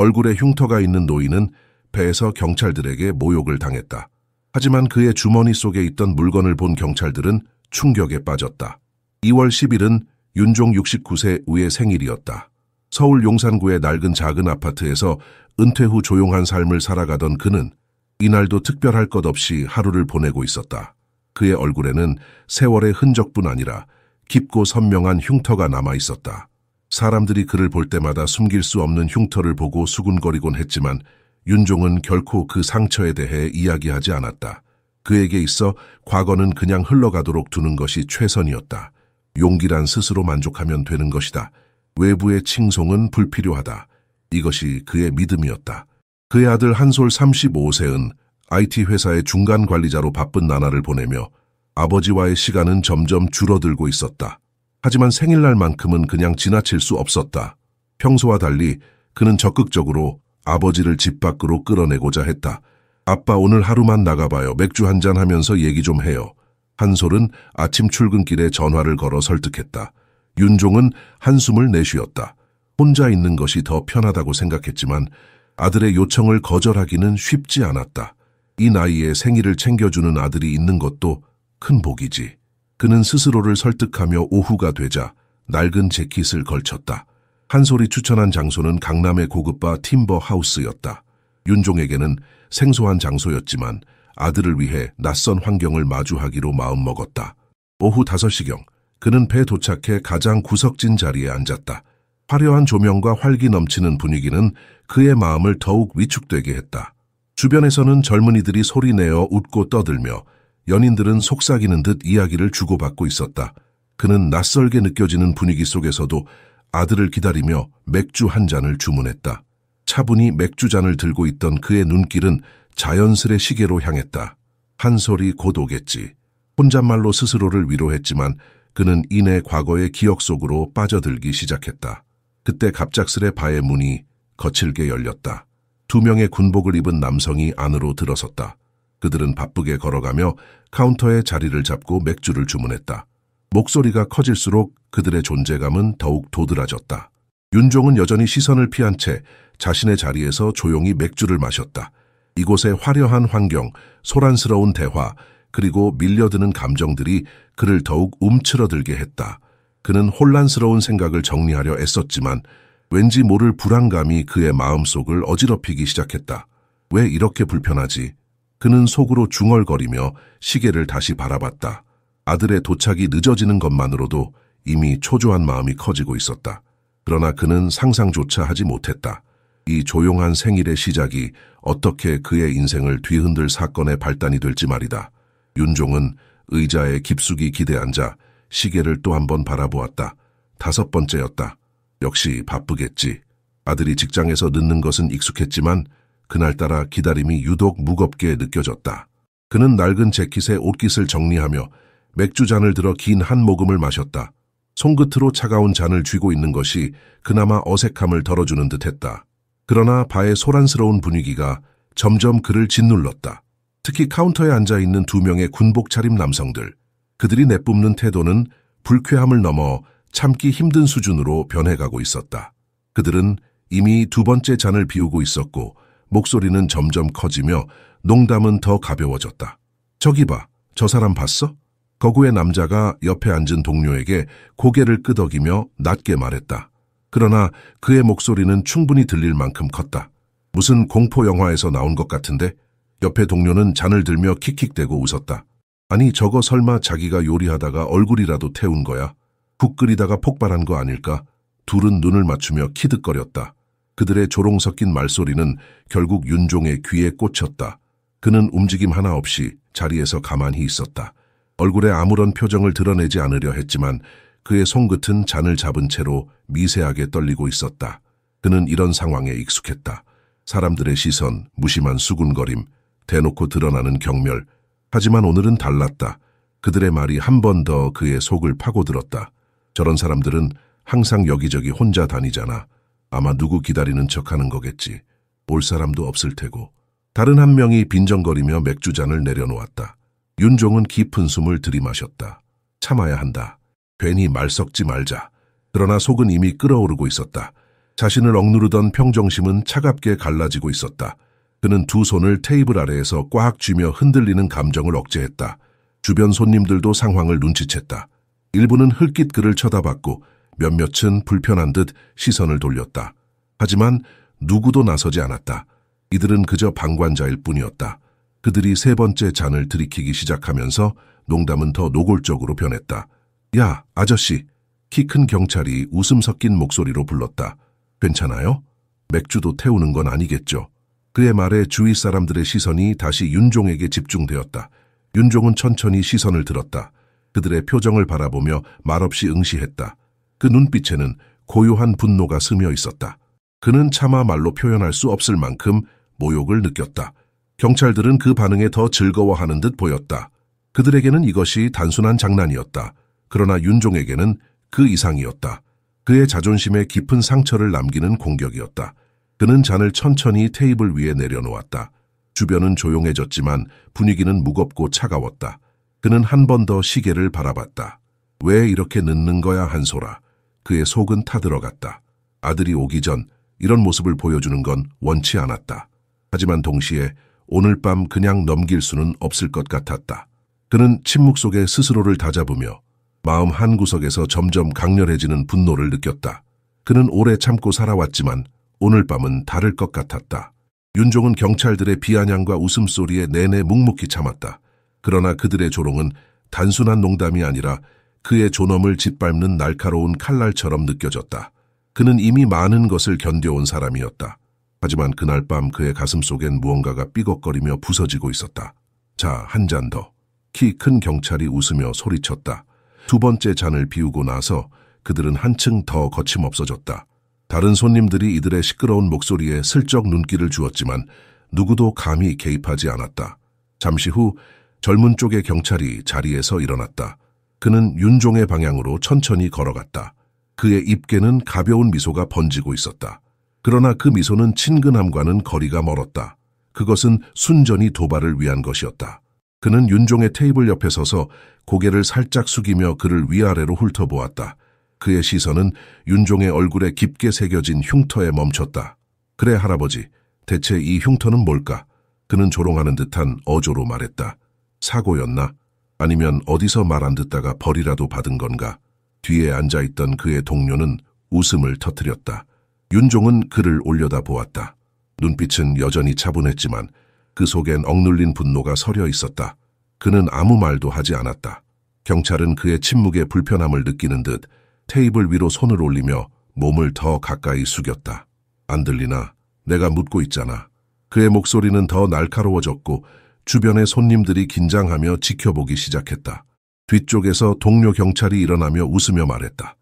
얼굴에 흉터가 있는 노인은 배에서 경찰들에게 모욕을 당했다. 하지만 그의 주머니 속에 있던 물건을 본 경찰들은 충격에 빠졌다. 2월 10일은 윤종 69세의 생일이었다. 서울 용산구의 낡은 작은 아파트에서 은퇴 후 조용한 삶을 살아가던 그는 이날도 특별할 것 없이 하루를 보내고 있었다. 그의 얼굴에는 세월의 흔적뿐 아니라 깊고 선명한 흉터가 남아 있었다. 사람들이 그를 볼 때마다 숨길 수 없는 흉터를 보고 수군거리곤 했지만 윤종은 결코 그 상처에 대해 이야기하지 않았다. 그에게 있어 과거는 그냥 흘러가도록 두는 것이 최선이었다. 용기란 스스로 만족하면 되는 것이다. 외부의 칭송은 불필요하다. 이것이 그의 믿음이었다. 그의 아들 한솔 35세는 IT 회사의 중간 관리자로 바쁜 나날을 보내며 아버지와의 시간은 점점 줄어들고 있었다. 하지만 생일날만큼은 그냥 지나칠 수 없었다. 평소와 달리 그는 적극적으로 아버지를 집 밖으로 끌어내고자 했다. 아빠 오늘 하루만 나가봐요. 맥주 한잔 하면서 얘기 좀 해요. 한솔은 아침 출근길에 전화를 걸어 설득했다. 윤종은 한숨을 내쉬었다. 혼자 있는 것이 더 편하다고 생각했지만 아들의 요청을 거절하기는 쉽지 않았다. 이 나이에 생일을 챙겨주는 아들이 있는 것도 큰 복이지. 그는 스스로를 설득하며 오후가 되자 낡은 재킷을 걸쳤다. 한솔이 추천한 장소는 강남의 고급바 팀버 하우스였다. 윤종에게는 생소한 장소였지만 아들을 위해 낯선 환경을 마주하기로 마음먹었다. 오후 5시경 그는 배에 도착해 가장 구석진 자리에 앉았다. 화려한 조명과 활기 넘치는 분위기는 그의 마음을 더욱 위축되게 했다. 주변에서는 젊은이들이 소리내어 웃고 떠들며 연인들은 속삭이는 듯 이야기를 주고받고 있었다. 그는 낯설게 느껴지는 분위기 속에서도 아들을 기다리며 맥주 한 잔을 주문했다. 차분히 맥주잔을 들고 있던 그의 눈길은 자연스레 시계로 향했다. 한솔이 곧 오겠지. 혼잣말로 스스로를 위로했지만 그는 이내 과거의 기억 속으로 빠져들기 시작했다. 그때 갑작스레 바의 문이 거칠게 열렸다. 2명의 군복을 입은 남성이 안으로 들어섰다. 그들은 바쁘게 걸어가며 카운터에 자리를 잡고 맥주를 주문했다. 목소리가 커질수록 그들의 존재감은 더욱 도드라졌다. 윤종은 여전히 시선을 피한 채 자신의 자리에서 조용히 맥주를 마셨다. 이곳의 화려한 환경, 소란스러운 대화, 그리고 밀려드는 감정들이 그를 더욱 움츠러들게 했다. 그는 혼란스러운 생각을 정리하려 애썼지만 왠지 모를 불안감이 그의 마음속을 어지럽히기 시작했다. 왜 이렇게 불편하지? 그는 속으로 중얼거리며 시계를 다시 바라봤다. 아들의 도착이 늦어지는 것만으로도 이미 초조한 마음이 커지고 있었다. 그러나 그는 상상조차 하지 못했다. 이 조용한 생일의 시작이 어떻게 그의 인생을 뒤흔들 사건의 발단이 될지 말이다. 윤종은 의자에 깊숙이 기대앉아 시계를 또 한 번 바라보았다. 5번째였다. 역시 바쁘겠지. 아들이 직장에서 늦는 것은 익숙했지만 그날따라 기다림이 유독 무겁게 느껴졌다. 그는 낡은 재킷에 옷깃을 정리하며 맥주잔을 들어 긴 한 모금을 마셨다. 손끝으로 차가운 잔을 쥐고 있는 것이 그나마 어색함을 덜어주는 듯했다. 그러나 바의 소란스러운 분위기가 점점 그를 짓눌렀다. 특히 카운터에 앉아있는 2명의 군복 차림 남성들. 그들이 내뿜는 태도는 불쾌함을 넘어 참기 힘든 수준으로 변해가고 있었다. 그들은 이미 2번째 잔을 비우고 있었고 목소리는 점점 커지며 농담은 더 가벼워졌다. 저기 봐, 저 사람 봤어? 거구의 남자가 옆에 앉은 동료에게 고개를 끄덕이며 낮게 말했다. 그러나 그의 목소리는 충분히 들릴 만큼 컸다. 무슨 공포 영화에서 나온 것 같은데? 옆에 동료는 잔을 들며 킥킥대고 웃었다. 아니 저거 설마 자기가 요리하다가 얼굴이라도 태운 거야? 국 끓이다가 폭발한 거 아닐까? 둘은 눈을 맞추며 키득거렸다. 그들의 조롱 섞인 말소리는 결국 윤종의 귀에 꽂혔다. 그는 움직임 하나 없이 자리에서 가만히 있었다. 얼굴에 아무런 표정을 드러내지 않으려 했지만 그의 손끝은 잔을 잡은 채로 미세하게 떨리고 있었다. 그는 이런 상황에 익숙했다. 사람들의 시선, 무심한 수군거림, 대놓고 드러나는 경멸. 하지만 오늘은 달랐다. 그들의 말이 한 번 더 그의 속을 파고들었다. 저런 사람들은 항상 여기저기 혼자 다니잖아. 아마 누구 기다리는 척하는 거겠지. 올 사람도 없을 테고. 다른 한 명이 빈정거리며 맥주잔을 내려놓았다. 윤종은 깊은 숨을 들이마셨다. 참아야 한다. 괜히 말 섞지 말자. 그러나 속은 이미 끓어오르고 있었다. 자신을 억누르던 평정심은 차갑게 갈라지고 있었다. 그는 두 손을 테이블 아래에서 꽉 쥐며 흔들리는 감정을 억제했다. 주변 손님들도 상황을 눈치챘다. 일부는 흘낏 그를 쳐다봤고 몇몇은 불편한 듯 시선을 돌렸다. 하지만 누구도 나서지 않았다. 이들은 그저 방관자일 뿐이었다. 그들이 세 번째 잔을 들이키기 시작하면서 농담은 더 노골적으로 변했다. 야, 아저씨! 키 큰 경찰이 웃음 섞인 목소리로 불렀다. 괜찮아요? 맥주도 태우는 건 아니겠죠? 그의 말에 주위 사람들의 시선이 다시 윤종에게 집중되었다. 윤종은 천천히 시선을 들었다. 그들의 표정을 바라보며 말없이 응시했다. 그 눈빛에는 고요한 분노가 스며 있었다. 그는 차마 말로 표현할 수 없을 만큼 모욕을 느꼈다. 경찰들은 그 반응에 더 즐거워하는 듯 보였다. 그들에게는 이것이 단순한 장난이었다. 그러나 윤종에게는 그 이상이었다. 그의 자존심에 깊은 상처를 남기는 공격이었다. 그는 잔을 천천히 테이블 위에 내려놓았다. 주변은 조용해졌지만 분위기는 무겁고 차가웠다. 그는 한 번 더 시계를 바라봤다. 왜 이렇게 늦는 거야, 한솔아. 그의 속은 타들어갔다. 아들이 오기 전 이런 모습을 보여주는 건 원치 않았다. 하지만 동시에 오늘 밤 그냥 넘길 수는 없을 것 같았다. 그는 침묵 속에 스스로를 다잡으며 마음 한구석에서 점점 강렬해지는 분노를 느꼈다. 그는 오래 참고 살아왔지만 오늘 밤은 다를 것 같았다. 윤종은 경찰들의 비아냥과 웃음소리에 내내 묵묵히 참았다. 그러나 그들의 조롱은 단순한 농담이 아니라 그의 존엄을 짓밟는 날카로운 칼날처럼 느껴졌다. 그는 이미 많은 것을 견뎌온 사람이었다. 하지만 그날 밤 그의 가슴 속엔 무언가가 삐걱거리며 부서지고 있었다. 자, 한 잔 더. 키 큰 경찰이 웃으며 소리쳤다. 두 번째 잔을 비우고 나서 그들은 한층 더 거침없어졌다. 다른 손님들이 이들의 시끄러운 목소리에 슬쩍 눈길을 주었지만 누구도 감히 개입하지 않았다. 잠시 후 젊은 쪽의 경찰이 자리에서 일어났다. 그는 윤종의 방향으로 천천히 걸어갔다. 그의 입계는 가벼운 미소가 번지고 있었다. 그러나 그 미소는 친근함과는 거리가 멀었다. 그것은 순전히 도발을 위한 것이었다. 그는 윤종의 테이블 옆에 서서 고개를 살짝 숙이며 그를 위아래로 훑어보았다. 그의 시선은 윤종의 얼굴에 깊게 새겨진 흉터에 멈췄다. 그래, 할아버지. 대체 이 흉터는 뭘까? 그는 조롱하는 듯한 어조로 말했다. 사고였나? 아니면 어디서 말 안 듣다가 벌이라도 받은 건가? 뒤에 앉아있던 그의 동료는 웃음을 터뜨렸다. 윤종은 그를 올려다보았다. 눈빛은 여전히 차분했지만 그 속엔 억눌린 분노가 서려 있었다. 그는 아무 말도 하지 않았다. 경찰은 그의 침묵에 불편함을 느끼는 듯 테이블 위로 손을 올리며 몸을 더 가까이 숙였다. 안 들리나? 내가 묻고 있잖아. 그의 목소리는 더 날카로워졌고 주변의 손님들이 긴장하며 지켜보기 시작했다. 뒤쪽에서 동료 경찰이 일어나며 웃으며 말했다.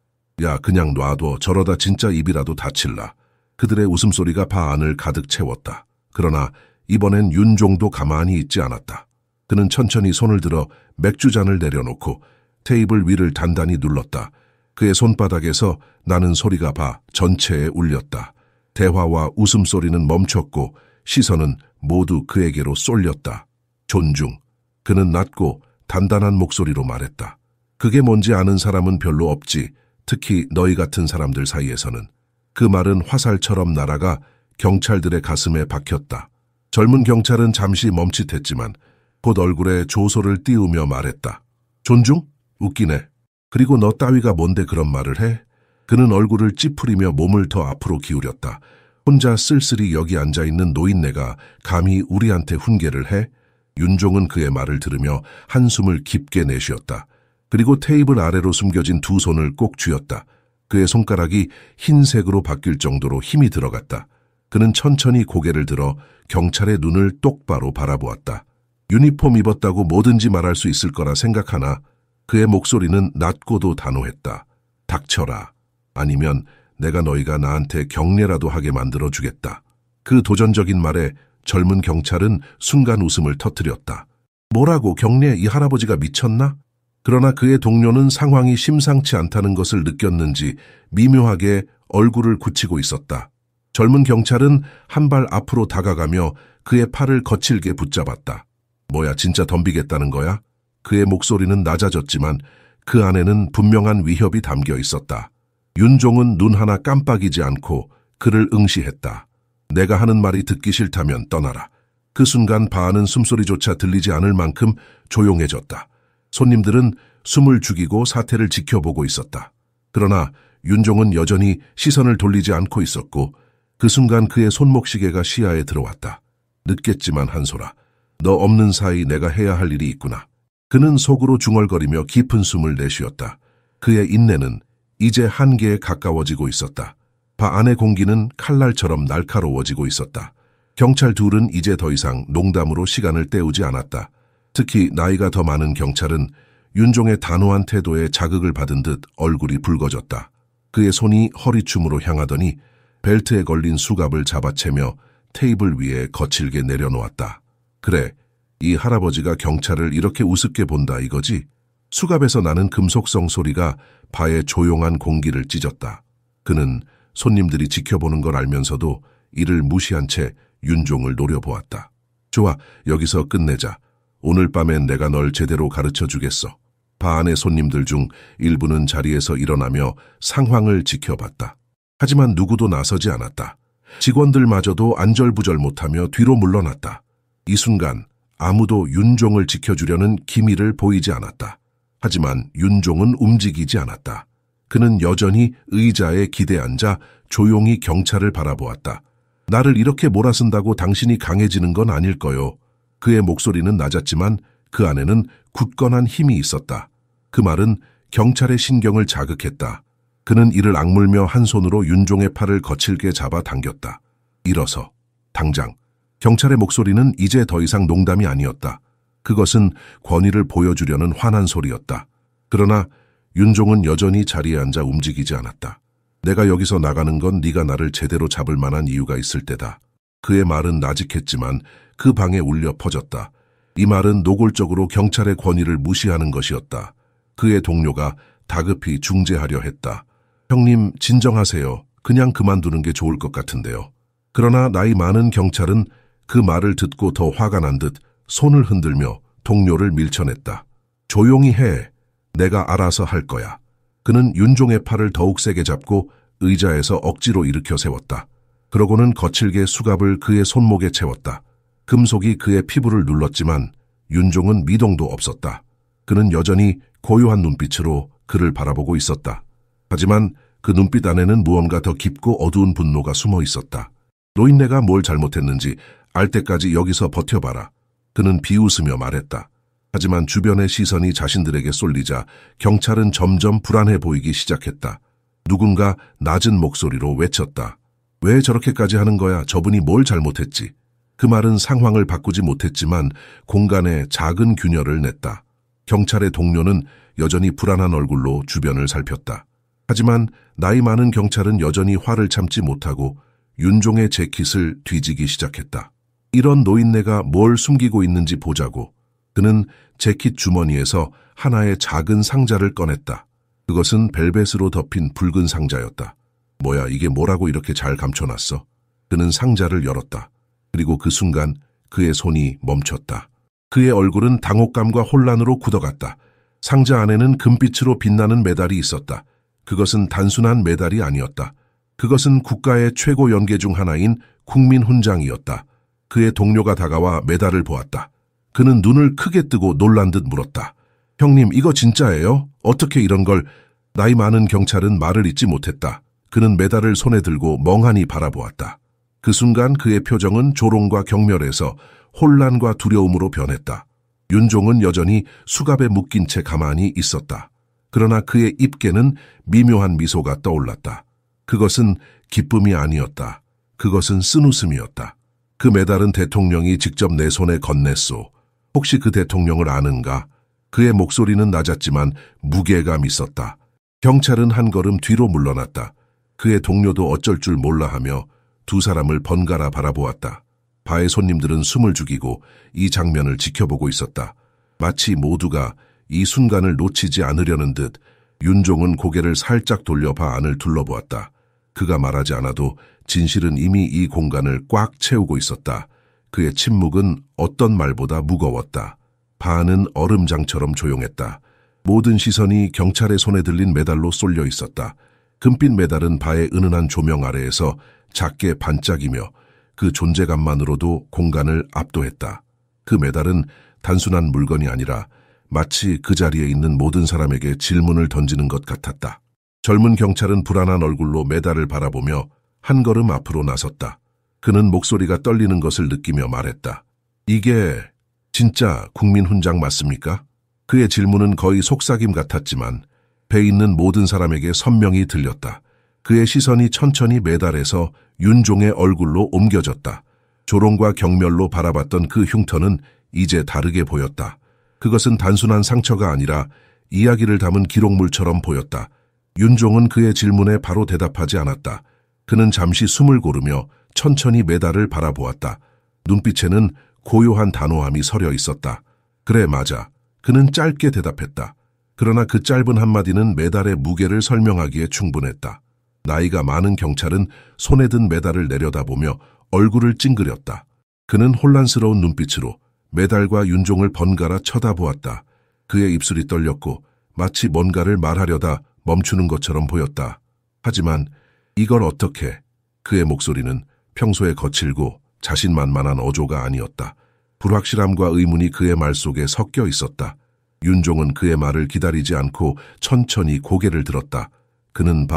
야, 그냥 놔둬. 저러다 진짜 입이라도 다칠라. 그들의 웃음소리가 방 안을 가득 채웠다. 그러나 이번엔 윤종도 가만히 있지 않았다. 그는 천천히 손을 들어 맥주잔을 내려놓고 테이블 위를 단단히 눌렀다. 그의 손바닥에서 나는 소리가 방 전체에 울렸다. 대화와 웃음소리는 멈췄고 시선은 모두 그에게로 쏠렸다. 존중. 그는 낮고 단단한 목소리로 말했다. 그게 뭔지 아는 사람은 별로 없지. 특히 너희 같은 사람들 사이에서는. 그 말은 화살처럼 날아가 경찰들의 가슴에 박혔다. 젊은 경찰은 잠시 멈칫했지만 곧 얼굴에 조소를 띄우며 말했다. 존중? 웃기네. 그리고 너 따위가 뭔데 그런 말을 해? 그는 얼굴을 찌푸리며 몸을 더 앞으로 기울였다. 혼자 쓸쓸히 여기 앉아있는 노인네가 감히 우리한테 훈계를 해? 윤종은 그의 말을 들으며 한숨을 깊게 내쉬었다. 그리고 테이블 아래로 숨겨진 두 손을 꼭 쥐었다. 그의 손가락이 흰색으로 바뀔 정도로 힘이 들어갔다. 그는 천천히 고개를 들어 경찰의 눈을 똑바로 바라보았다. 유니폼 입었다고 뭐든지 말할 수 있을 거라 생각하나? 그의 목소리는 낮고도 단호했다. 닥쳐라. 아니면 내가 너희가 나한테 경례라도 하게 만들어주겠다. 그 도전적인 말에 젊은 경찰은 순간 웃음을 터뜨렸다. 뭐라고 경례? 이 할아버지가 미쳤나? 그러나 그의 동료는 상황이 심상치 않다는 것을 느꼈는지 미묘하게 얼굴을 굳히고 있었다. 젊은 경찰은 한 발 앞으로 다가가며 그의 팔을 거칠게 붙잡았다. 뭐야, 진짜 덤비겠다는 거야? 그의 목소리는 낮아졌지만 그 안에는 분명한 위협이 담겨 있었다. 윤종은 눈 하나 깜빡이지 않고 그를 응시했다. 내가 하는 말이 듣기 싫다면 떠나라. 그 순간 바하는 숨소리조차 들리지 않을 만큼 조용해졌다. 손님들은 숨을 죽이고 사태를 지켜보고 있었다. 그러나 윤종은 여전히 시선을 돌리지 않고 있었고 그 순간 그의 손목시계가 시야에 들어왔다. 늦겠지만 한솔아, 너 없는 사이 내가 해야 할 일이 있구나. 그는 속으로 중얼거리며 깊은 숨을 내쉬었다. 그의 인내는 이제 한계에 가까워지고 있었다. 바 안의 공기는 칼날처럼 날카로워지고 있었다. 경찰 둘은 이제 더 이상 농담으로 시간을 때우지 않았다. 특히 나이가 더 많은 경찰은 윤종의 단호한 태도에 자극을 받은 듯 얼굴이 붉어졌다. 그의 손이 허리춤으로 향하더니 벨트에 걸린 수갑을 잡아채며 테이블 위에 거칠게 내려놓았다. 그래, 이 할아버지가 경찰을 이렇게 우습게 본다 이거지? 수갑에서 나는 금속성 소리가 바의 조용한 공기를 찢었다. 그는 손님들이 지켜보는 걸 알면서도 이를 무시한 채 윤종을 노려보았다. 좋아, 여기서 끝내자. 오늘 밤엔 내가 널 제대로 가르쳐 주겠어. 바 안의 손님들 중 일부는 자리에서 일어나며 상황을 지켜봤다. 하지만 누구도 나서지 않았다. 직원들마저도 안절부절 못하며 뒤로 물러났다. 이 순간 아무도 윤종을 지켜주려는 기미를 보이지 않았다. 하지만 윤종은 움직이지 않았다. 그는 여전히 의자에 기대앉아 조용히 경찰을 바라보았다. 나를 이렇게 몰아쓴다고 당신이 강해지는 건 아닐 거요. 그의 목소리는 낮았지만 그 안에는 굳건한 힘이 있었다. 그 말은 경찰의 신경을 자극했다. 그는 이를 악물며 한 손으로 윤종의 팔을 거칠게 잡아 당겼다. 일어서, 당장. 경찰의 목소리는 이제 더 이상 농담이 아니었다. 그것은 권위를 보여주려는 화난 소리였다. 그러나 윤종은 여전히 자리에 앉아 움직이지 않았다. 내가 여기서 나가는 건 네가 나를 제대로 잡을 만한 이유가 있을 때다. 그의 말은 나직했지만 그 방에 울려 퍼졌다. 이 말은 노골적으로 경찰의 권위를 무시하는 것이었다. 그의 동료가 다급히 중재하려 했다. 형님, 진정하세요. 그냥 그만두는 게 좋을 것 같은데요. 그러나 나이 많은 경찰은 그 말을 듣고 더 화가 난 듯 손을 흔들며 동료를 밀쳐냈다. 조용히 해. 내가 알아서 할 거야. 그는 윤종의 팔을 더욱 세게 잡고 의자에서 억지로 일으켜 세웠다. 그러고는 거칠게 수갑을 그의 손목에 채웠다. 금속이 그의 피부를 눌렀지만 윤종은 미동도 없었다. 그는 여전히 고요한 눈빛으로 그를 바라보고 있었다. 하지만 그 눈빛 안에는 무언가 더 깊고 어두운 분노가 숨어 있었다. 노인네가 뭘 잘못했는지 알 때까지 여기서 버텨봐라. 그는 비웃으며 말했다. 하지만 주변의 시선이 자신들에게 쏠리자 경찰은 점점 불안해 보이기 시작했다. 누군가 낮은 목소리로 외쳤다. 왜 저렇게까지 하는 거야? 저분이 뭘 잘못했지? 그 말은 상황을 바꾸지 못했지만 공간에 작은 균열을 냈다. 경찰의 동료는 여전히 불안한 얼굴로 주변을 살폈다. 하지만 나이 많은 경찰은 여전히 화를 참지 못하고 윤종의 재킷을 뒤지기 시작했다. 이런 노인네가 뭘 숨기고 있는지 보자고. 그는 재킷 주머니에서 하나의 작은 상자를 꺼냈다. 그것은 벨벳으로 덮인 붉은 상자였다. 뭐야, 이게 뭐라고 이렇게 잘 감춰놨어? 그는 상자를 열었다. 그리고 그 순간 그의 손이 멈췄다. 그의 얼굴은 당혹감과 혼란으로 굳어갔다. 상자 안에는 금빛으로 빛나는 메달이 있었다. 그것은 단순한 메달이 아니었다. 그것은 국가의 최고 연계 중 하나인 국민훈장이었다. 그의 동료가 다가와 메달을 보았다. 그는 눈을 크게 뜨고 놀란 듯 물었다. 형님, 이거 진짜예요? 어떻게 이런 걸? 나이 많은 경찰은 말을 잇지 못했다. 그는 메달을 손에 들고 멍하니 바라보았다. 그 순간 그의 표정은 조롱과 경멸에서 혼란과 두려움으로 변했다. 윤종은 여전히 수갑에 묶인 채 가만히 있었다. 그러나 그의 입계는 미묘한 미소가 떠올랐다. 그것은 기쁨이 아니었다. 그것은 쓴웃음이었다. 그 메달은 대통령이 직접 내 손에 건넸소. 혹시 그 대통령을 아는가? 그의 목소리는 낮았지만 무게감 있었다. 경찰은 한 걸음 뒤로 물러났다. 그의 동료도 어쩔 줄 몰라 하며 두 사람을 번갈아 바라보았다. 바의 손님들은 숨을 죽이고 이 장면을 지켜보고 있었다. 마치 모두가 이 순간을 놓치지 않으려는 듯 윤종은 고개를 살짝 돌려 바 안을 둘러보았다. 그가 말하지 않아도 진실은 이미 이 공간을 꽉 채우고 있었다. 그의 침묵은 어떤 말보다 무거웠다. 바 안은 얼음장처럼 조용했다. 모든 시선이 경찰의 손에 들린 메달로 쏠려 있었다. 금빛 메달은 바의 은은한 조명 아래에서 작게 반짝이며 그 존재감만으로도 공간을 압도했다. 그 메달은 단순한 물건이 아니라 마치 그 자리에 있는 모든 사람에게 질문을 던지는 것 같았다. 젊은 경찰은 불안한 얼굴로 메달을 바라보며 한 걸음 앞으로 나섰다. 그는 목소리가 떨리는 것을 느끼며 말했다. 이게 진짜 국민훈장 맞습니까? 그의 질문은 거의 속삭임 같았지만 배 있는 모든 사람에게 선명히 들렸다. 그의 시선이 천천히 메달에서 윤종의 얼굴로 옮겨졌다. 조롱과 경멸로 바라봤던 그 흉터는 이제 다르게 보였다. 그것은 단순한 상처가 아니라 이야기를 담은 기록물처럼 보였다. 윤종은 그의 질문에 바로 대답하지 않았다. 그는 잠시 숨을 고르며 천천히 메달을 바라보았다. 눈빛에는 고요한 단호함이 서려 있었다. 그래, 맞아. 그는 짧게 대답했다. 그러나 그 짧은 한마디는 메달의 무게를 설명하기에 충분했다. 나이가 많은 경찰은 손에 든 메달을 내려다보며 얼굴을 찡그렸다. 그는 혼란스러운 눈빛으로 메달과 윤종을 번갈아 쳐다보았다. 그의 입술이 떨렸고 마치 뭔가를 말하려다 멈추는 것처럼 보였다. 하지만 이걸 어떻게? 그의 목소리는 평소에 거칠고 자신만만한 어조가 아니었다. 불확실함과 의문이 그의 말 속에 섞여 있었다. 윤종은 그의 말을 기다리지 않고 천천히 고개를 들었다. 그는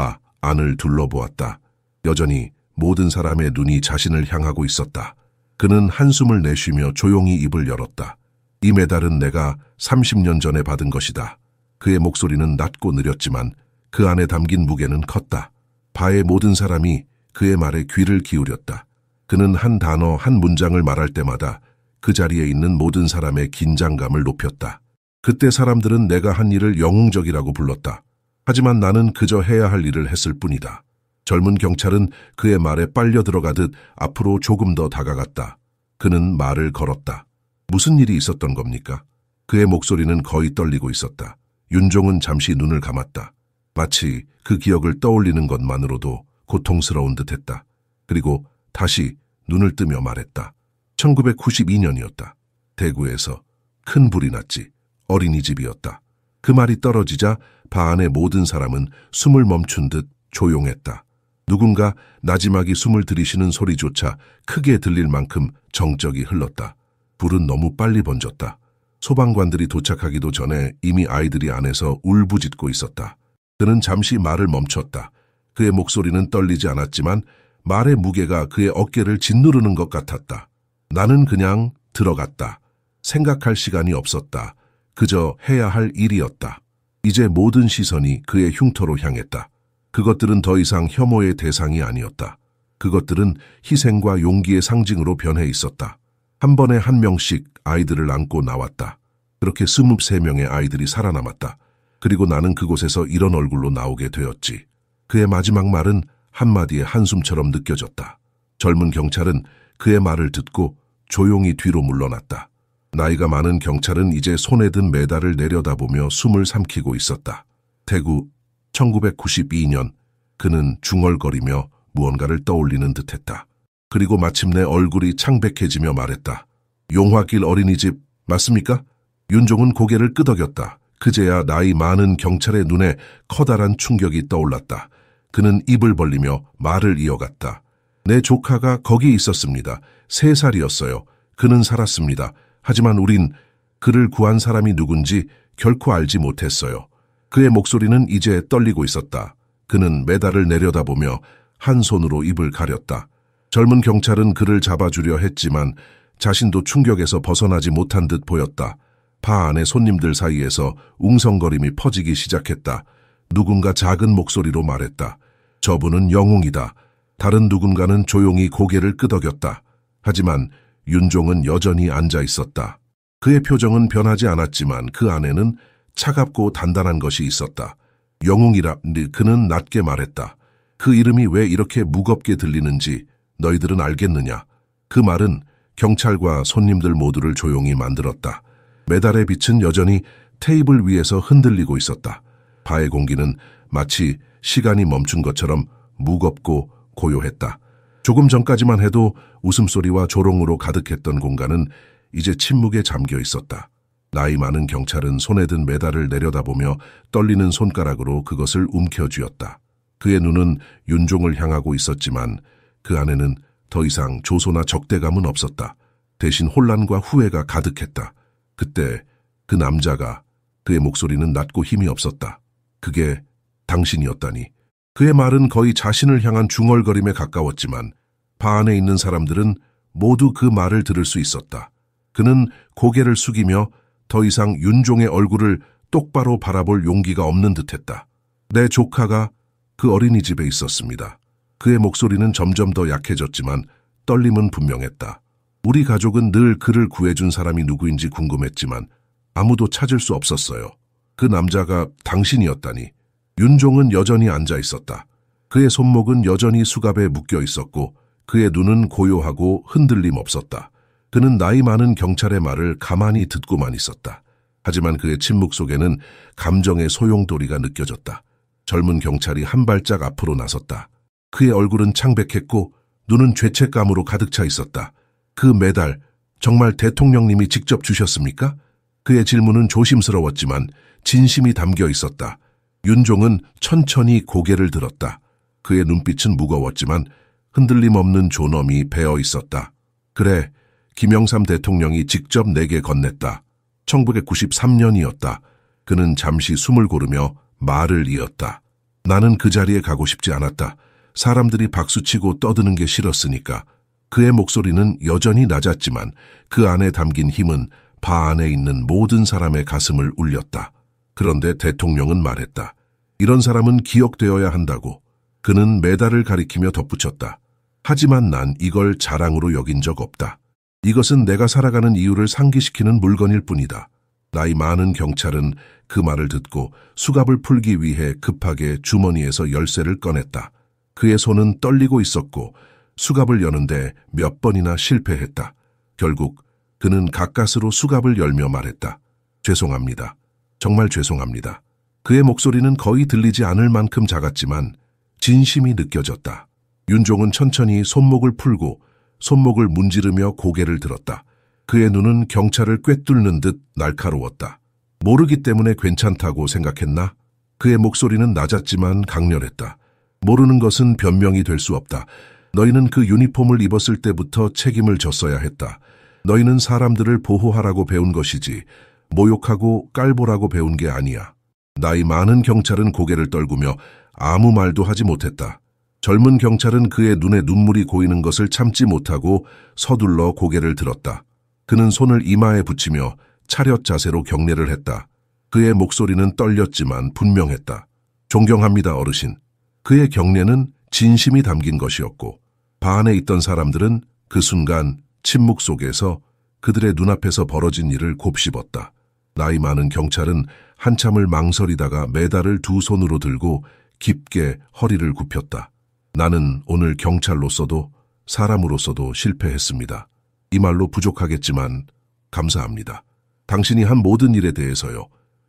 안을 둘러보았다. 여전히 모든 사람의 눈이 자신을 향하고 있었다. 그는 한숨을 내쉬며 조용히 입을 열었다. 이 메달은 내가 30년 전에 받은 것이다. 그의 목소리는 낮고 느렸지만 그 안에 담긴 무게는 컸다. 바의 모든 사람이 그의 말에 귀를 기울였다. 그는 한 단어, 한 문장을 말할 때마다 그 자리에 있는 모든 사람의 긴장감을 높였다. 그때 사람들은 내가 한 일을 영웅적이라고 불렀다. 하지만 나는 그저 해야 할 일을 했을 뿐이다. 젊은 경찰은 그의 말에 빨려 들어가듯 앞으로 조금 더 다가갔다. 그는 말을 걸었다. 무슨 일이 있었던 겁니까? 그의 목소리는 거의 떨리고 있었다. 윤종은 잠시 눈을 감았다. 마치 그 기억을 떠올리는 것만으로도 고통스러운 듯했다. 그리고 다시 눈을 뜨며 말했다. 1992년이었다. 대구에서 큰 불이 났지. 어린이집이었다. 그 말이 떨어지자 바 안의 모든 사람은 숨을 멈춘 듯 조용했다. 누군가 나지막이 숨을 들이쉬는 소리조차 크게 들릴 만큼 정적이 흘렀다. 불은 너무 빨리 번졌다. 소방관들이 도착하기도 전에 이미 아이들이 안에서 울부짖고 있었다. 그는 잠시 말을 멈췄다. 그의 목소리는 떨리지 않았지만 말의 무게가 그의 어깨를 짓누르는 것 같았다. 나는 그냥 들어갔다. 생각할 시간이 없었다. 그저 해야 할 일이었다. 이제 모든 시선이 그의 흉터로 향했다. 그것들은 더 이상 혐오의 대상이 아니었다. 그것들은 희생과 용기의 상징으로 변해 있었다. 한 번에 한 명씩 아이들을 안고 나왔다. 그렇게 23명의 아이들이 살아남았다. 그리고 나는 그곳에서 이런 얼굴로 나오게 되었지. 그의 마지막 말은 한마디의 한숨처럼 느껴졌다. 젊은 경찰은 그의 말을 듣고 조용히 뒤로 물러났다. 나이가 많은 경찰은 이제 손에 든 메달을 내려다보며 숨을 삼키고 있었다. 대구 1992년 그는 중얼거리며 무언가를 떠올리는 듯했다. 그리고 마침내 얼굴이 창백해지며 말했다. 용화길 어린이집 맞습니까? 윤종은 고개를 끄덕였다. 그제야 나이 많은 경찰의 눈에 커다란 충격이 떠올랐다. 그는 입을 벌리며 말을 이어갔다. 내 조카가 거기 있었습니다. 3살이었어요. 그는 살았습니다. 하지만 우린 그를 구한 사람이 누군지 결코 알지 못했어요. 그의 목소리는 이제 떨리고 있었다. 그는 메달을 내려다보며 한 손으로 입을 가렸다. 젊은 경찰은 그를 잡아주려 했지만 자신도 충격에서 벗어나지 못한 듯 보였다. 바 안의 손님들 사이에서 웅성거림이 퍼지기 시작했다. 누군가 작은 목소리로 말했다. 저분은 영웅이다. 다른 누군가는 조용히 고개를 끄덕였다. 하지만 윤종은 여전히 앉아 있었다. 그의 표정은 변하지 않았지만 그 안에는 차갑고 단단한 것이 있었다. 영웅이라 그는 낮게 말했다. 그 이름이 왜 이렇게 무겁게 들리는지 너희들은 알겠느냐? 그 말은 경찰과 손님들 모두를 조용히 만들었다. 메달의 빛은 여전히 테이블 위에서 흔들리고 있었다. 바의 공기는 마치 시간이 멈춘 것처럼 무겁고 고요했다. 조금 전까지만 해도 웃음소리와 조롱으로 가득했던 공간은 이제 침묵에 잠겨 있었다. 나이 많은 경찰은 손에 든 메달을 내려다보며 떨리는 손가락으로 그것을 움켜쥐었다. 그의 눈은 윤종을 향하고 있었지만 그 안에는 더 이상 조소나 적대감은 없었다. 대신 혼란과 후회가 가득했다. 그때 그 남자가, 그의 목소리는 낮고 힘이 없었다. 그게 당신이었다니. 그의 말은 거의 자신을 향한 중얼거림에 가까웠지만 바 안에 있는 사람들은 모두 그 말을 들을 수 있었다. 그는 고개를 숙이며 더 이상 윤종의 얼굴을 똑바로 바라볼 용기가 없는 듯했다. 내 조카가 그 어린이집에 있었습니다. 그의 목소리는 점점 더 약해졌지만 떨림은 분명했다. 우리 가족은 늘 그를 구해준 사람이 누구인지 궁금했지만 아무도 찾을 수 없었어요. 그 남자가 당신이었다니. 윤종은 여전히 앉아 있었다. 그의 손목은 여전히 수갑에 묶여 있었고 그의 눈은 고요하고 흔들림 없었다. 그는 나이 많은 경찰의 말을 가만히 듣고만 있었다. 하지만 그의 침묵 속에는 감정의 소용돌이가 느껴졌다. 젊은 경찰이 한 발짝 앞으로 나섰다. 그의 얼굴은 창백했고 눈은 죄책감으로 가득 차 있었다. 그 메달, 정말 대통령님이 직접 주셨습니까? 그의 질문은 조심스러웠지만 진심이 담겨 있었다. 윤종은 천천히 고개를 들었다. 그의 눈빛은 무거웠지만 흔들림 없는 존엄이 배어 있었다. 그래, 김영삼 대통령이 직접 내게 건넸다. 1993년이었다. 그는 잠시 숨을 고르며 말을 이었다. 나는 그 자리에 가고 싶지 않았다. 사람들이 박수치고 떠드는 게 싫었으니까. 그의 목소리는 여전히 낮았지만 그 안에 담긴 힘은 바 안에 있는 모든 사람의 가슴을 울렸다. 그런데 대통령은 말했다. 이런 사람은 기억되어야 한다고. 그는 메달을 가리키며 덧붙였다. 하지만 난 이걸 자랑으로 여긴 적 없다. 이것은 내가 살아가는 이유를 상기시키는 물건일 뿐이다. 나이 많은 경찰은 그 말을 듣고 수갑을 풀기 위해 급하게 주머니에서 열쇠를 꺼냈다. 그의 손은 떨리고 있었고 수갑을 여는데 몇 번이나 실패했다. 결국 그는 가까스로 수갑을 열며 말했다. 죄송합니다. 정말 죄송합니다. 그의 목소리는 거의 들리지 않을 만큼 작았지만 진심이 느껴졌다. 윤종은 천천히 손목을 풀고 손목을 문지르며 고개를 들었다. 그의 눈은 경찰을 꿰뚫는 듯 날카로웠다. 모르기 때문에 괜찮다고 생각했나? 그의 목소리는 낮았지만 강렬했다. 모르는 것은 변명이 될 수 없다. 너희는 그 유니폼을 입었을 때부터 책임을 졌어야 했다. 너희는 사람들을 보호하라고 배운 것이지 모욕하고 깔보라고 배운 게 아니야. 나이 많은 경찰은 고개를 떨구며 아무 말도 하지 못했다. 젊은 경찰은 그의 눈에 눈물이 고이는 것을 참지 못하고 서둘러 고개를 들었다. 그는 손을 이마에 붙이며 차렷 자세로 경례를 했다. 그의 목소리는 떨렸지만 분명했다. 존경합니다, 어르신. 그의 경례는 진심이 담긴 것이었고 바 안에 있던 사람들은 그 순간 침묵 속에서 그들의 눈앞에서 벌어진 일을 곱씹었다. 나이 많은 경찰은 한참을 망설이다가 메달을 두 손으로 들고 깊게 허리를 굽혔다. 나는 오늘 경찰로서도 사람으로서도 실패했습니다. 이 말로 부족하겠지만 감사합니다. 당신이 한 모든 일에 대해서요.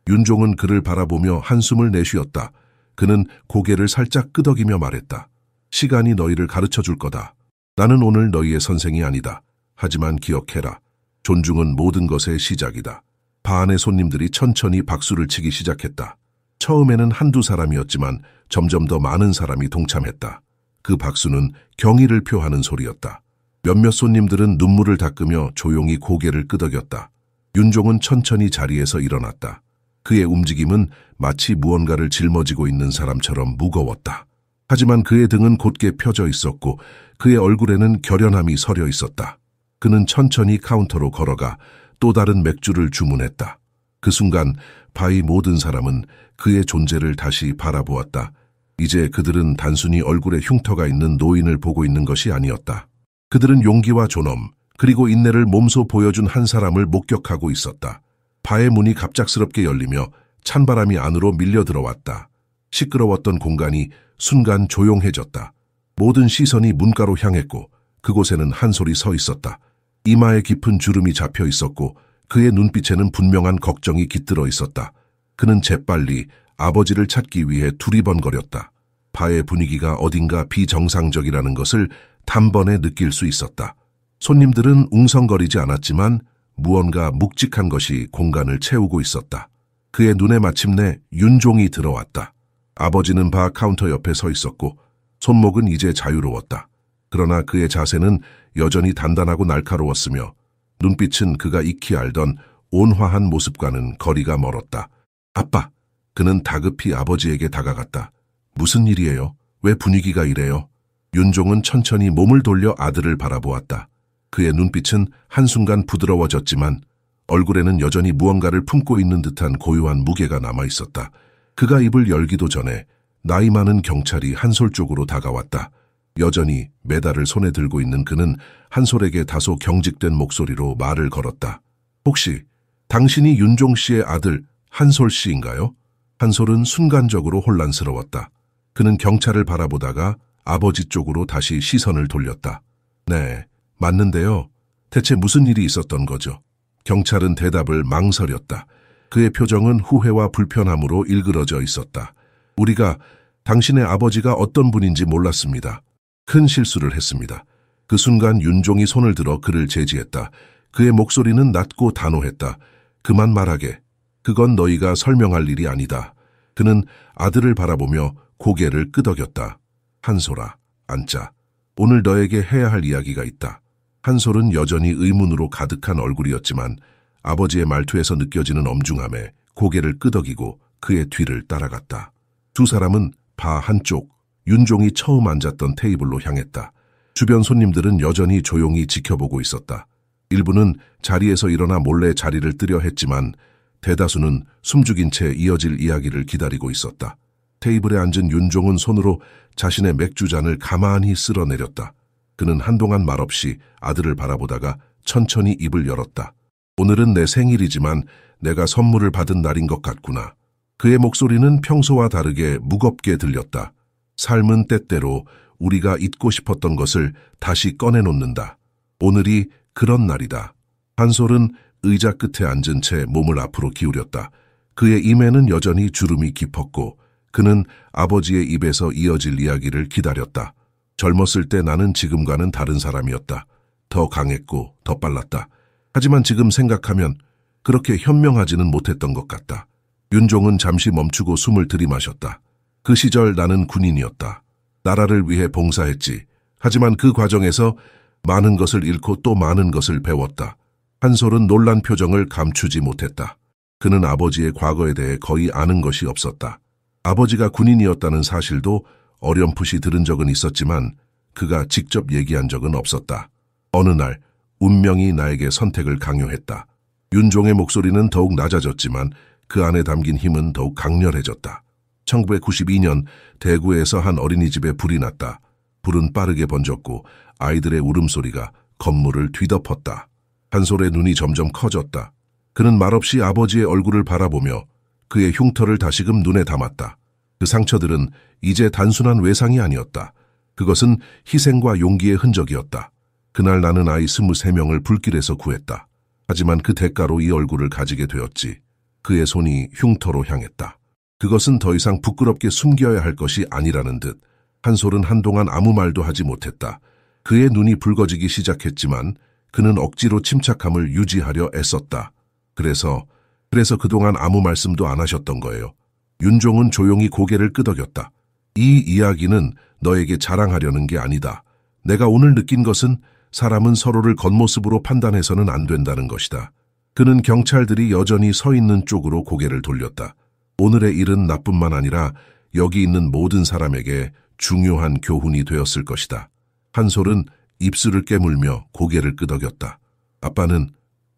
윤종은 그를 바라보며 한숨을 내쉬었다. 그는 고개를 살짝 끄덕이며 말했다. 시간이 너희를 가르쳐 줄 거다. 나는 오늘 너희의 선생이 아니다. 하지만 기억해라. 존중은 모든 것의 시작이다. 바 안의 손님들이 천천히 박수를 치기 시작했다. 처음에는 한두 사람이었지만 점점 더 많은 사람이 동참했다. 그 박수는 경의를 표하는 소리였다. 몇몇 손님들은 눈물을 닦으며 조용히 고개를 끄덕였다. 윤종은 천천히 자리에서 일어났다. 그의 움직임은 마치 무언가를 짊어지고 있는 사람처럼 무거웠다. 하지만 그의 등은 곧게 펴져 있었고 그의 얼굴에는 결연함이 서려 있었다. 그는 천천히 카운터로 걸어가 또 다른 맥주를 주문했다. 그 순간 바의 모든 사람은 그의 존재를 다시 바라보았다. 이제 그들은 단순히 얼굴에 흉터가 있는 노인을 보고 있는 것이 아니었다. 그들은 용기와 존엄, 그리고 인내를 몸소 보여준 한 사람을 목격하고 있었다. 바의 문이 갑작스럽게 열리며 찬바람이 안으로 밀려 들어왔다. 시끄러웠던 공간이 순간 조용해졌다. 모든 시선이 문가로 향했고 그곳에는 한솔이 서 있었다. 이마에 깊은 주름이 잡혀 있었고 그의 눈빛에는 분명한 걱정이 깃들어 있었다. 그는 재빨리 아버지를 찾기 위해 두리번거렸다. 바의 분위기가 어딘가 비정상적이라는 것을 단번에 느낄 수 있었다. 손님들은 웅성거리지 않았지만 무언가 묵직한 것이 공간을 채우고 있었다. 그의 눈에 마침내 윤종이 들어왔다. 아버지는 바 카운터 옆에 서 있었고 손목은 이제 자유로웠다. 그러나 그의 자세는 여전히 단단하고 날카로웠으며 눈빛은 그가 익히 알던 온화한 모습과는 거리가 멀었다. 아빠! 그는 다급히 아버지에게 다가갔다. 무슨 일이에요? 왜 분위기가 이래요? 윤종은 천천히 몸을 돌려 아들을 바라보았다. 그의 눈빛은 한순간 부드러워졌지만 얼굴에는 여전히 무언가를 품고 있는 듯한 고요한 무게가 남아있었다. 그가 입을 열기도 전에 나이 많은 경찰이 한솔 쪽으로 다가왔다. 여전히 메달을 손에 들고 있는 그는 한솔에게 다소 경직된 목소리로 말을 걸었다. 혹시 당신이 윤종 씨의 아들 한솔 씨인가요? 한솔은 순간적으로 혼란스러웠다. 그는 경찰을 바라보다가 아버지 쪽으로 다시 시선을 돌렸다. 네, 맞는데요. 대체 무슨 일이 있었던 거죠? 경찰은 대답을 망설였다. 그의 표정은 후회와 불편함으로 일그러져 있었다. 우리가 당신의 아버지가 어떤 분인지 몰랐습니다. 큰 실수를 했습니다. 그 순간 윤종이 손을 들어 그를 제지했다. 그의 목소리는 낮고 단호했다. 그만 말하게. 그건 너희가 설명할 일이 아니다. 그는 아들을 바라보며 고개를 끄덕였다. 한솔아, 앉자. 오늘 너에게 해야 할 이야기가 있다. 한솔은 여전히 의문으로 가득한 얼굴이었지만 아버지의 말투에서 느껴지는 엄중함에 고개를 끄덕이고 그의 뒤를 따라갔다. 두 사람은 바 한쪽, 윤종이 처음 앉았던 테이블로 향했다. 주변 손님들은 여전히 조용히 지켜보고 있었다. 일부는 자리에서 일어나 몰래 자리를 뜨려 했지만 대다수는 숨죽인 채 이어질 이야기를 기다리고 있었다. 테이블에 앉은 윤종은 손으로 자신의 맥주잔을 가만히 쓸어내렸다. 그는 한동안 말없이 아들을 바라보다가 천천히 입을 열었다. 오늘은 내 생일이지만 내가 선물을 받은 날인 것 같구나. 그의 목소리는 평소와 다르게 무겁게 들렸다. 삶은 때때로 우리가 잊고 싶었던 것을 다시 꺼내놓는다. 오늘이 그런 날이다. 한솔은 의자 끝에 앉은 채 몸을 앞으로 기울였다. 그의 임에는 여전히 주름이 깊었고 그는 아버지의 입에서 이어질 이야기를 기다렸다. 젊었을 때 나는 지금과는 다른 사람이었다. 더 강했고 더 빨랐다. 하지만 지금 생각하면 그렇게 현명하지는 못했던 것 같다. 윤종은 잠시 멈추고 숨을 들이마셨다. 그 시절 나는 군인이었다. 나라를 위해 봉사했지. 하지만 그 과정에서 많은 것을 잃고 또 많은 것을 배웠다. 한솔은 놀란 표정을 감추지 못했다. 그는 아버지의 과거에 대해 거의 아는 것이 없었다. 아버지가 군인이었다는 사실도 어렴풋이 들은 적은 있었지만 그가 직접 얘기한 적은 없었다. 어느 날 운명이 나에게 선택을 강요했다. 윤종의 목소리는 더욱 낮아졌지만 그 안에 담긴 힘은 더욱 강렬해졌다. 1992년 대구에서 한 어린이집에 불이 났다. 불은 빠르게 번졌고 아이들의 울음소리가 건물을 뒤덮었다. 한솔의 눈이 점점 커졌다. 그는 말없이 아버지의 얼굴을 바라보며 그의 흉터를 다시금 눈에 담았다. 그 상처들은 이제 단순한 외상이 아니었다. 그것은 희생과 용기의 흔적이었다. 그날 나는 아이 23명을 불길에서 구했다. 하지만 그 대가로 이 얼굴을 가지게 되었지. 그의 손이 흉터로 향했다. 그것은 더 이상 부끄럽게 숨겨야 할 것이 아니라는 듯 한솔은 한동안 아무 말도 하지 못했다. 그의 눈이 붉어지기 시작했지만 그는 억지로 침착함을 유지하려 애썼다. 그래서 그동안 아무 말씀도 안 하셨던 거예요. 윤종은 조용히 고개를 끄덕였다. 이 이야기는 너에게 자랑하려는 게 아니다. 내가 오늘 느낀 것은 사람은 서로를 겉모습으로 판단해서는 안 된다는 것이다. 그는 경찰들이 여전히 서 있는 쪽으로 고개를 돌렸다. 오늘의 일은 나뿐만 아니라 여기 있는 모든 사람에게 중요한 교훈이 되었을 것이다. 한솔은 입술을 깨물며 고개를 끄덕였다. 아빠는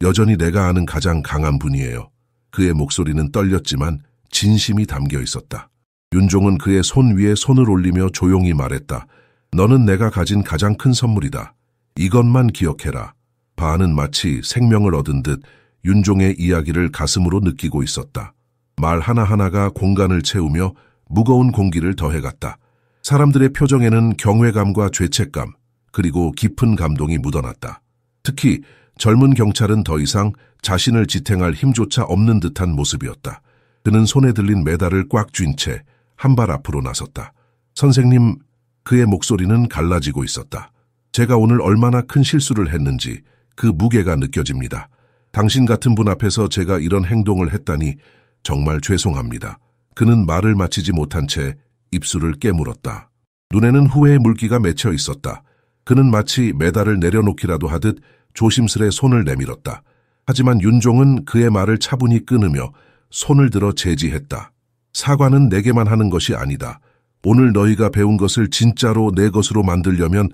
여전히 내가 아는 가장 강한 분이에요. 그의 목소리는 떨렸지만 진심이 담겨 있었다. 윤종은 그의 손 위에 손을 올리며 조용히 말했다. 너는 내가 가진 가장 큰 선물이다. 이것만 기억해라. 바는 마치 생명을 얻은 듯 윤종의 이야기를 가슴으로 느끼고 있었다. 말 하나하나가 공간을 채우며 무거운 공기를 더해갔다. 사람들의 표정에는 경외감과 죄책감, 그리고 깊은 감동이 묻어났다. 특히 젊은 경찰은 더 이상 자신을 지탱할 힘조차 없는 듯한 모습이었다. 그는 손에 들린 메달을 꽉 쥔 채 한 발 앞으로 나섰다. 선생님, 그의 목소리는 갈라지고 있었다. 제가 오늘 얼마나 큰 실수를 했는지 그 무게가 느껴집니다. 당신 같은 분 앞에서 제가 이런 행동을 했다니 정말 죄송합니다. 그는 말을 마치지 못한 채 입술을 깨물었다. 눈에는 후회의 물기가 맺혀 있었다. 그는 마치 메달을 내려놓기라도 하듯 조심스레 손을 내밀었다. 하지만 윤종은 그의 말을 차분히 끊으며 손을 들어 제지했다. 사과는 내게만 하는 것이 아니다. 오늘 너희가 배운 것을 진짜로 내 것으로 만들려면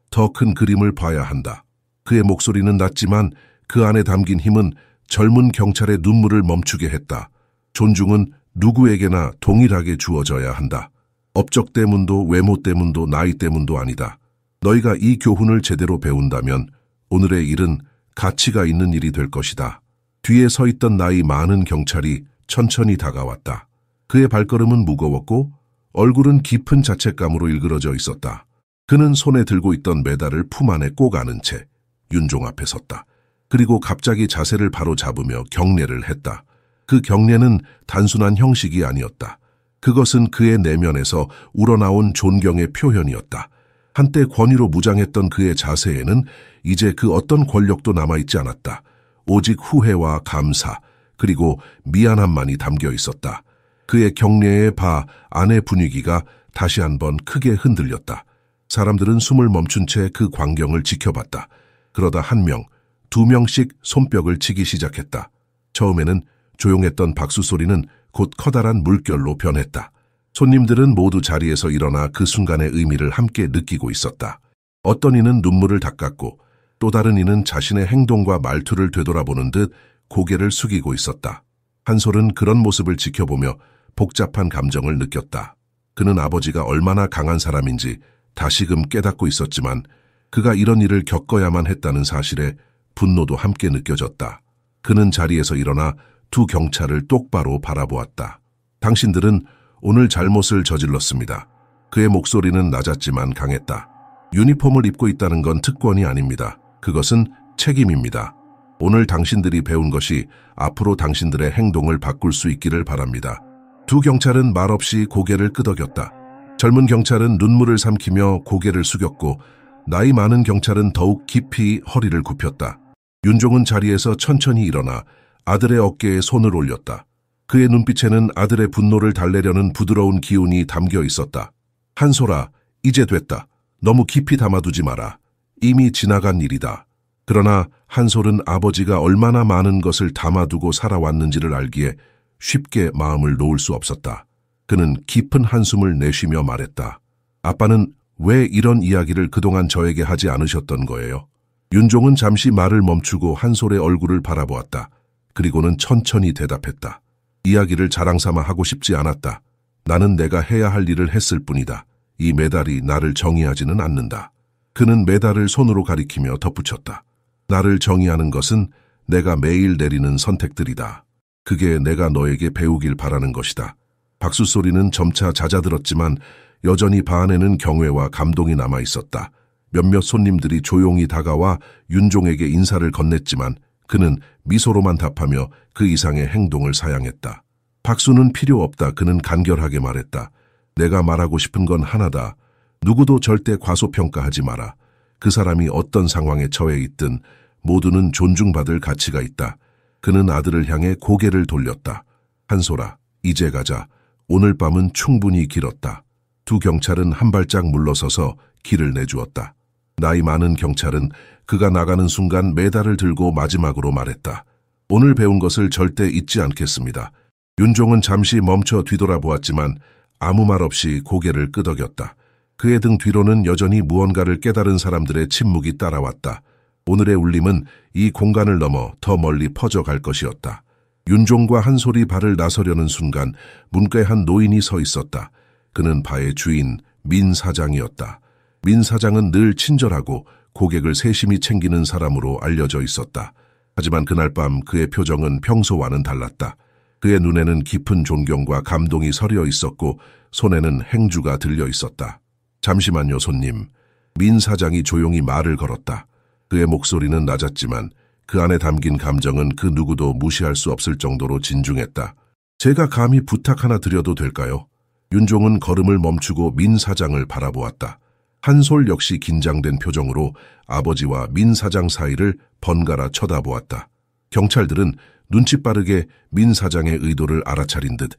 더 큰 그림을 봐야 한다. 그의 목소리는 낮지만 그 안에 담긴 힘은 젊은 경찰의 눈물을 멈추게 했다. 존중은 누구에게나 동일하게 주어져야 한다. 업적 때문도 외모 때문도 나이 때문도 아니다. 너희가 이 교훈을 제대로 배운다면 오늘의 일은 가치가 있는 일이 될 것이다. 뒤에 서 있던 나이 많은 경찰이 천천히 다가왔다. 그의 발걸음은 무거웠고 얼굴은 깊은 자책감으로 일그러져 있었다. 그는 손에 들고 있던 메달을 품 안에 꼭 안은 채 윤종 앞에 섰다. 그리고 갑자기 자세를 바로 잡으며 경례를 했다. 그 경례는 단순한 형식이 아니었다. 그것은 그의 내면에서 우러나온 존경의 표현이었다. 한때 권위로 무장했던 그의 자세에는 이제 그 어떤 권력도 남아있지 않았다. 오직 후회와 감사, 그리고 미안함만이 담겨 있었다. 그의 경례의 바 안의 분위기가 다시 한번 크게 흔들렸다. 사람들은 숨을 멈춘 채 그 광경을 지켜봤다. 그러다 한 명, 두 명씩 손뼉을 치기 시작했다. 처음에는 조용했던 박수 소리는 곧 커다란 물결로 변했다. 손님들은 모두 자리에서 일어나 그 순간의 의미를 함께 느끼고 있었다. 어떤 이는 눈물을 닦았고 또 다른 이는 자신의 행동과 말투를 되돌아보는 듯 고개를 숙이고 있었다. 한솔은 그런 모습을 지켜보며 복잡한 감정을 느꼈다. 그는 아버지가 얼마나 강한 사람인지 다시금 깨닫고 있었지만 그가 이런 일을 겪어야만 했다는 사실에 분노도 함께 느껴졌다. 그는 자리에서 일어나 두 경찰을 똑바로 바라보았다. 당신들은 오늘 잘못을 저질렀습니다. 그의 목소리는 낮았지만 강했다. 유니폼을 입고 있다는 건 특권이 아닙니다. 그것은 책임입니다. 오늘 당신들이 배운 것이 앞으로 당신들의 행동을 바꿀 수 있기를 바랍니다. 두 경찰은 말없이 고개를 끄덕였다. 젊은 경찰은 눈물을 삼키며 고개를 숙였고 나이 많은 경찰은 더욱 깊이 허리를 굽혔다. 윤종은 자리에서 천천히 일어나 아들의 어깨에 손을 올렸다. 그의 눈빛에는 아들의 분노를 달래려는 부드러운 기운이 담겨 있었다. 한솔아, 이제 됐다. 너무 깊이 담아두지 마라. 이미 지나간 일이다. 그러나 한솔은 아버지가 얼마나 많은 것을 담아두고 살아왔는지를 알기에 쉽게 마음을 놓을 수 없었다. 그는 깊은 한숨을 내쉬며 말했다. 아빠는 왜 이런 이야기를 그동안 저에게 하지 않으셨던 거예요? 윤종은 잠시 말을 멈추고 한솔의 얼굴을 바라보았다. 그리고는 천천히 대답했다. 이야기를 자랑삼아 하고 싶지 않았다. 나는 내가 해야 할 일을 했을 뿐이다. 이 메달이 나를 정의하지는 않는다. 그는 메달을 손으로 가리키며 덧붙였다. 나를 정의하는 것은 내가 매일 내리는 선택들이다. 그게 내가 너에게 배우길 바라는 것이다. 박수 소리는 점차 잦아들었지만 여전히 바 안에는 경외와 감동이 남아 있었다. 몇몇 손님들이 조용히 다가와 윤종에게 인사를 건넸지만 그는 미소로만 답하며 그 이상의 행동을 사양했다. 박수는 필요 없다. 그는 간결하게 말했다. 내가 말하고 싶은 건 하나다. 누구도 절대 과소평가하지 마라. 그 사람이 어떤 상황에 처해 있든 모두는 존중받을 가치가 있다. 그는 아들을 향해 고개를 돌렸다. 한솔아, 이제 가자. 오늘 밤은 충분히 길었다. 두 경찰은 한 발짝 물러서서 길을 내주었다. 나이 많은 경찰은 그가 나가는 순간 메달을 들고 마지막으로 말했다. 오늘 배운 것을 절대 잊지 않겠습니다. 윤종은 잠시 멈춰 뒤돌아보았지만 아무 말 없이 고개를 끄덕였다. 그의 등 뒤로는 여전히 무언가를 깨달은 사람들의 침묵이 따라왔다. 오늘의 울림은 이 공간을 넘어 더 멀리 퍼져갈 것이었다. 윤종과 한솔이 발을 나서려는 순간 문가에 한 노인이 서 있었다. 그는 바의 주인 민 사장이었다. 민 사장은 늘 친절하고 고객을 세심히 챙기는 사람으로 알려져 있었다. 하지만 그날 밤 그의 표정은 평소와는 달랐다. 그의 눈에는 깊은 존경과 감동이 서려 있었고 손에는 행주가 들려 있었다. 잠시만요, 손님. 민 사장이 조용히 말을 걸었다. 그의 목소리는 낮았지만 그 안에 담긴 감정은 그 누구도 무시할 수 없을 정도로 진중했다. 제가 감히 부탁 하나 드려도 될까요? 윤종은 걸음을 멈추고 민 사장을 바라보았다. 한솔 역시 긴장된 표정으로 아버지와 민 사장 사이를 번갈아 쳐다보았다. 경찰들은 눈치 빠르게 민 사장의 의도를 알아차린 듯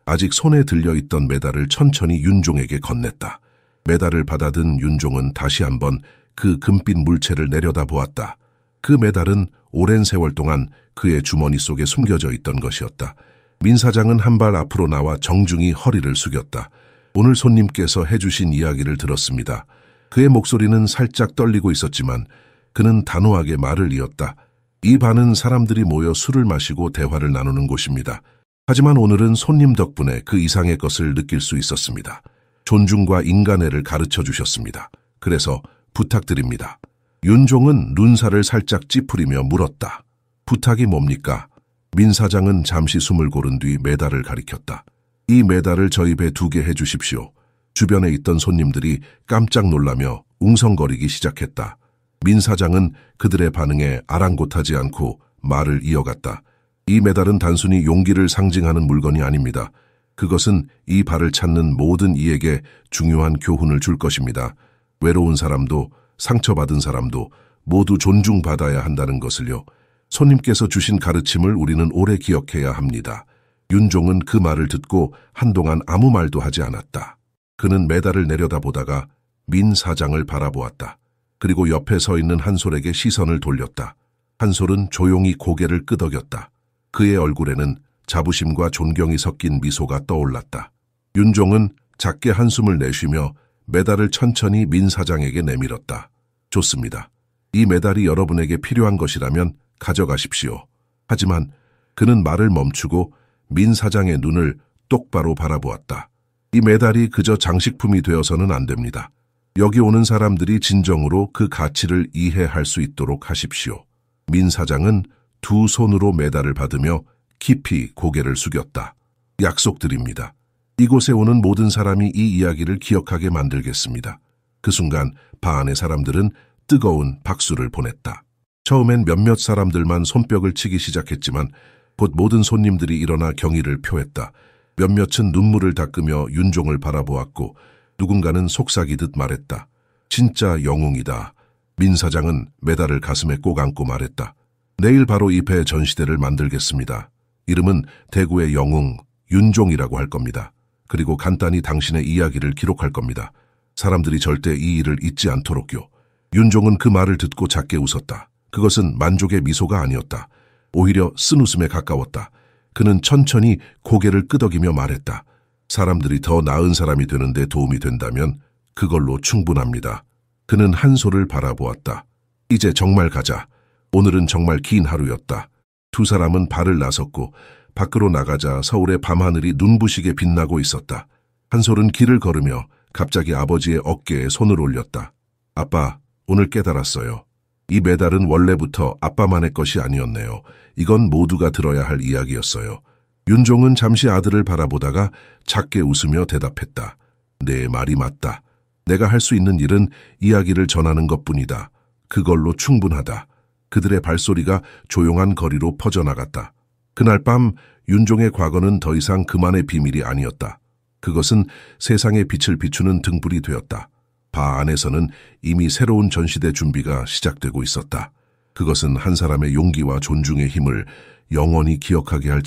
아직 손에 들려있던 메달을 천천히 윤종에게 건넸다. 메달을 받아든 윤종은 다시 한번 그 금빛 물체를 내려다보았다. 그 메달은 오랜 세월 동안 그의 주머니 속에 숨겨져 있던 것이었다. 민 사장은 한 발 앞으로 나와 정중히 허리를 숙였다. 오늘 손님께서 해주신 이야기를 들었습니다. 그의 목소리는 살짝 떨리고 있었지만 그는 단호하게 말을 이었다. 이 반은 사람들이 모여 술을 마시고 대화를 나누는 곳입니다. 하지만 오늘은 손님 덕분에 그 이상의 것을 느낄 수 있었습니다. 존중과 인간애를 가르쳐 주셨습니다. 그래서 부탁드립니다. 윤종은 눈살을 살짝 찌푸리며 물었다. 부탁이 뭡니까? 민 사장은 잠시 숨을 고른 뒤 메달을 가리켰다. 이 메달을 저희 배 2개 해주십시오. 주변에 있던 손님들이 깜짝 놀라며 웅성거리기 시작했다. 민 사장은 그들의 반응에 아랑곳하지 않고 말을 이어갔다. 이 메달은 단순히 용기를 상징하는 물건이 아닙니다. 그것은 이 발을 찾는 모든 이에게 중요한 교훈을 줄 것입니다. 외로운 사람도 상처받은 사람도 모두 존중받아야 한다는 것을요. 손님께서 주신 가르침을 우리는 오래 기억해야 합니다. 윤종은 그 말을 듣고 한동안 아무 말도 하지 않았다. 그는 메달을 내려다보다가 민 사장을 바라보았다. 그리고 옆에 서 있는 한솔에게 시선을 돌렸다. 한솔은 조용히 고개를 끄덕였다. 그의 얼굴에는 자부심과 존경이 섞인 미소가 떠올랐다. 윤종은 작게 한숨을 내쉬며 메달을 천천히 민 사장에게 내밀었다. 좋습니다. 이 메달이 여러분에게 필요한 것이라면 가져가십시오. 하지만 그는 말을 멈추고 민 사장의 눈을 똑바로 바라보았다. 이 메달이 그저 장식품이 되어서는 안 됩니다. 여기 오는 사람들이 진정으로 그 가치를 이해할 수 있도록 하십시오. 민 사장은 두 손으로 메달을 받으며 깊이 고개를 숙였다. 약속드립니다. 이곳에 오는 모든 사람이 이 이야기를 기억하게 만들겠습니다. 그 순간 바 안의 사람들은 뜨거운 박수를 보냈다. 처음엔 몇몇 사람들만 손뼉을 치기 시작했지만 곧 모든 손님들이 일어나 경의를 표했다. 몇몇은 눈물을 닦으며 윤종을 바라보았고 누군가는 속삭이듯 말했다. 진짜 영웅이다. 민 사장은 메달을 가슴에 꼭 안고 말했다. 내일 바로 이 배 전시대를 만들겠습니다. 이름은 대구의 영웅 윤종이라고 할 겁니다. 그리고 간단히 당신의 이야기를 기록할 겁니다. 사람들이 절대 이 일을 잊지 않도록요. 윤종은 그 말을 듣고 작게 웃었다. 그것은 만족의 미소가 아니었다. 오히려 쓴웃음에 가까웠다. 그는 천천히 고개를 끄덕이며 말했다. 사람들이 더 나은 사람이 되는데 도움이 된다면 그걸로 충분합니다. 그는 한솔을 바라보았다. 이제 정말 가자. 오늘은 정말 긴 하루였다. 두 사람은 발을 나섰고 밖으로 나가자 서울의 밤하늘이 눈부시게 빛나고 있었다. 한솔은 길을 걸으며 갑자기 아버지의 어깨에 손을 올렸다. 아빠, 오늘 깨달았어요. 이 메달은 원래부터 아빠만의 것이 아니었네요. 이건 모두가 들어야 할 이야기였어요. 윤종은 잠시 아들을 바라보다가 작게 웃으며 대답했다. 내 말이 맞다. 내가 할 수 있는 일은 이야기를 전하는 것뿐이다. 그걸로 충분하다. 그들의 발소리가 조용한 거리로 퍼져나갔다. 그날 밤 윤종의 과거는 더 이상 그만의 비밀이 아니었다. 그것은 세상의 빛을 비추는 등불이 되었다. 바 안에서는 이미 새로운 전시대 준비가 시작되고 있었다. 그것은 한 사람의 용기와 존중의 힘을 영원히 기억하게 할